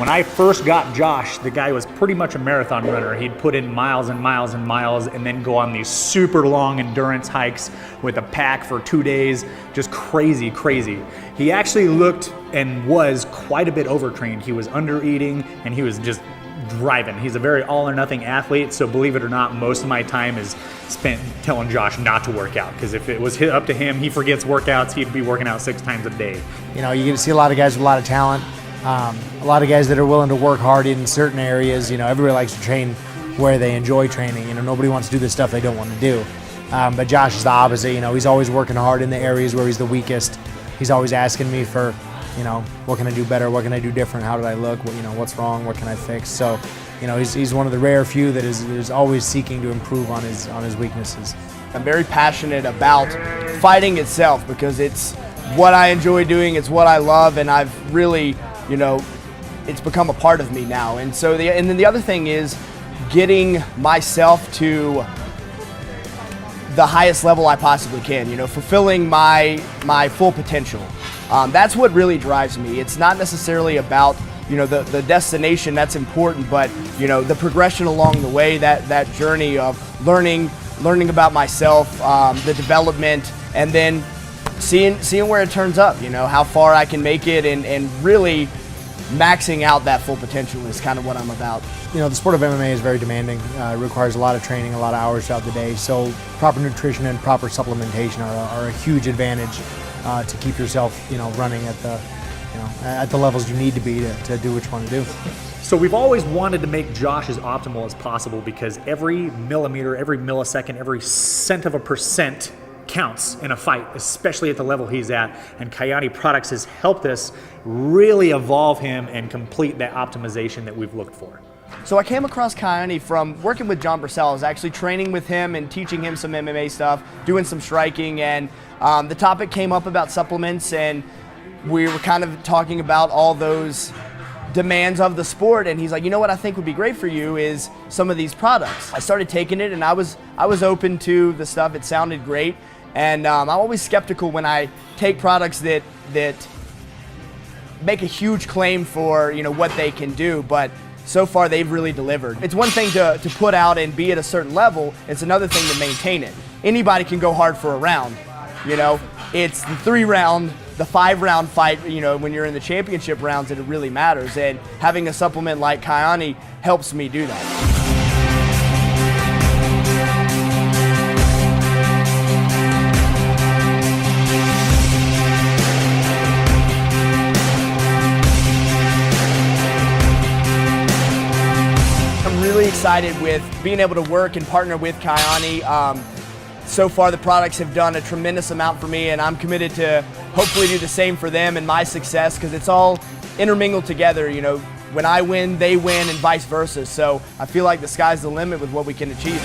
When I first got Josh, the guy was pretty much a marathon runner. He'd put in miles and miles and miles and then go on these super long endurance hikes with a pack for 2 days. Just crazy, crazy. He actually looked and was quite a bit overtrained. He was under eating and he was just driving. He's a very all or nothing athlete, so believe it or not, most of my time is spent telling Josh not to work out, because if it was up to him, he forgets workouts, he'd be working out 6 times a day. You know, you get to see a lot of guys with a lot of talent, a lot of guys that are willing to work hard in certain areas. You know, everybody likes to train where they enjoy training. You know, nobody wants to do the stuff they don't want to do. But Josh is the opposite. You know, he's always working hard in the areas where he's the weakest. He's always asking me for, you know, what can I do better? What can I do different? How did I look? What, you know, what's wrong? What can I fix? So, you know, he's one of the rare few that is always seeking to improve on his weaknesses. I'm very passionate about fighting itself because it's what I enjoy doing, it's what I love, and I've really, you know, it's become a part of me now. And so and then the other thing is getting myself to the highest level I possibly can, you know, fulfilling my full potential. That's what really drives me. It's not necessarily about, you know, the destination. That's important, but, you know, the progression along the way, that journey of learning about myself, the development, and then seeing where it turns up, you know, how far I can make it, and really maxing out that full potential is kind of what I'm about. You know, the sport of MMA is very demanding. It requires a lot of training, a lot of hours throughout the day. So proper nutrition and proper supplementation are a huge advantage to keep yourself, you know, running at the levels you need to be to do what you want to do. So we've always wanted to make Josh as optimal as possible, because every millimeter, every millisecond, every cent of a percent counts in a fight, especially at the level he's at. And Kyani Products has helped us really evolve him and complete that optimization that we've looked for. So I came across Kyani from working with John Brissell. I was actually training with him and teaching him some MMA stuff, doing some striking, and the topic came up about supplements, and we were kind of talking about all those demands of the sport, and he's like, you know what I think would be great for you is some of these products. I started taking it, and I was open to the stuff. It sounded great, and I'm always skeptical when I take products that make a huge claim for, you know, what they can do, but so far they've really delivered. It's one thing to put out and be at a certain level, it's another thing to maintain it. Anybody can go hard for a round, you know. It's the 3-round, the 5-round fight, you know, when you're in the championship rounds, that it really matters, and having a supplement like Kyani helps me do that. Really excited with being able to work and partner with Kyani. So far the products have done a tremendous amount for me, and I'm committed to hopefully do the same for them and my success, because it's all intermingled together. You know, when I win, they win, and vice versa. So I feel like the sky's the limit with what we can achieve.